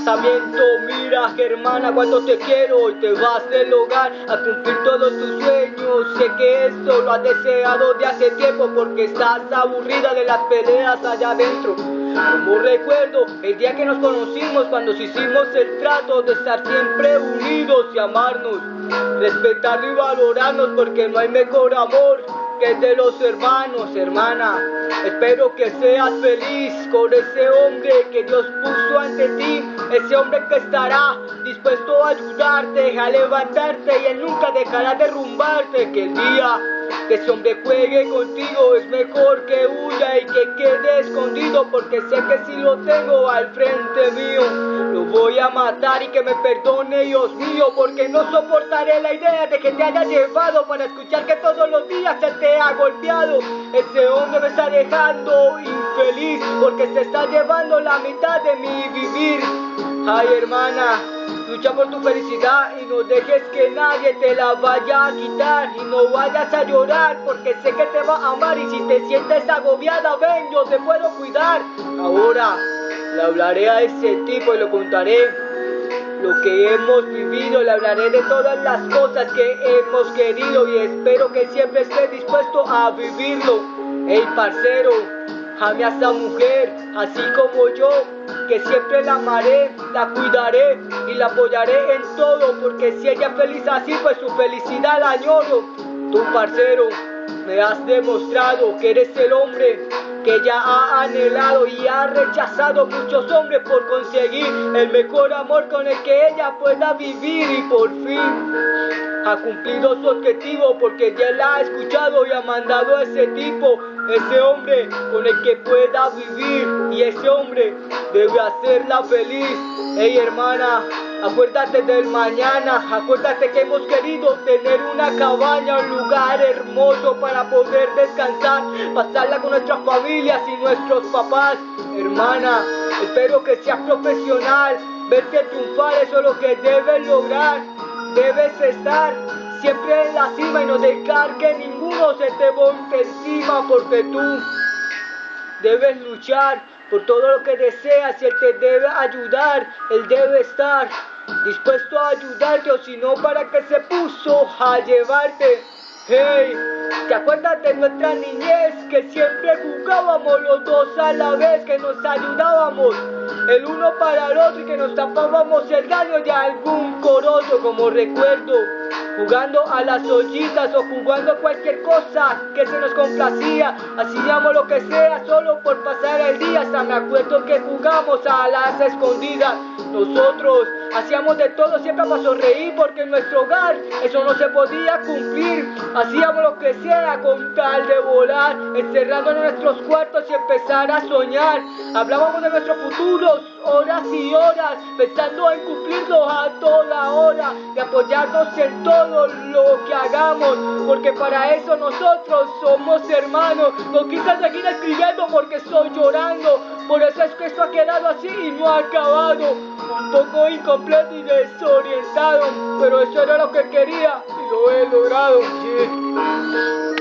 casamiento. Mira, hermana, cuánto te quiero. Hoy te vas del hogar a cumplir todos tus sueños. Sé que esto lo has deseado de hace tiempo, porque estás aburrida de las peleas allá adentro. Como recuerdo el día que nos conocimos, cuando hicimos el trato de estar siempre unidos y amarnos, respetarnos y valorarnos, porque no hay mejor amor que el de los hermanos. Hermana, espero que seas feliz con ese hombre que Dios puso ante ti, ese hombre que estará dispuesto a ayudarte, a levantarte, y él nunca dejará derrumbarte. Que el día que ese hombre juegue contigo es mejor que huya y que quede escondido, porque sé que si lo tengo al frente mío lo voy a matar, y que me perdone, Dios mío, porque no soportaré la idea de que te haya llevado para escuchar que todos los días se te ha golpeado. Ese hombre me está dejando infeliz, porque se está llevando la mitad de mi vivir. Ay, hermana, lucha por tu felicidad y no dejes que nadie te la vaya a quitar. Y no vayas a llorar, porque sé que te va a amar, y si te sientes agobiada, ven, yo te puedo cuidar. Ahora le hablaré a ese tipo y le contaré lo que hemos vivido. Le hablaré de todas las cosas que hemos querido, y espero que siempre esté dispuesto a vivirlo. Ey, parcero, ame a esta mujer así como yo, que siempre la amaré, la cuidaré y la apoyaré en todo, porque si ella es feliz así, pues su felicidad la añoro. Tú, parcero, me has demostrado que eres el hombre que ella ha anhelado, y ha rechazado muchos hombres por conseguir el mejor amor con el que ella pueda vivir, y por fin ha cumplido su objetivo, porque ya la ha escuchado y ha mandado a ese tipo, ese hombre con el que pueda vivir, y ese hombre debe hacerla feliz. Hey, hermana, acuérdate del mañana, acuérdate que hemos querido tener una cabaña, un lugar hermoso para poder descansar, pasarla con nuestras familias y nuestros papás. Hermana, espero que seas profesional, verte triunfar, eso es lo que debes lograr. Debes estar siempre en la cima y no dejar que ninguno se te monte encima, porque tú debes luchar por todo lo que deseas, y él te debe ayudar. Él debe estar dispuesto a ayudarte, o si no, ¿para qué se puso a llevarte? Hey, ¿te acuerdas de nuestra niñez? Que siempre jugábamos los dos a la vez, que nos ayudábamos el uno para el otro, y que nos tapábamos el daño de algún corozo. Como recuerdo, jugando a las ollitas o jugando cualquier cosa que se nos complacía, hacíamos lo que sea solo por pasar el día. Hasta me acuerdo que jugamos a las escondidas. Nosotros hacíamos de todo siempre para sonreír, porque en nuestro hogar eso no se podía cumplir. Hacíamos lo que sea con tal de volar, encerrando en nuestros cuartos y empezar a soñar. Hablábamos de nuestros futuros horas y horas, pensando en cumplirlos a toda hora, de apoyarnos en todo lo que hagamos, porque para eso nosotros somos hermanos. No quise seguir escribiendo porque estoy llorando, por eso es que esto ha quedado así y no ha acabado. Un poco incompleto y desorientado, pero eso era lo que quería y lo he logrado. Yeah.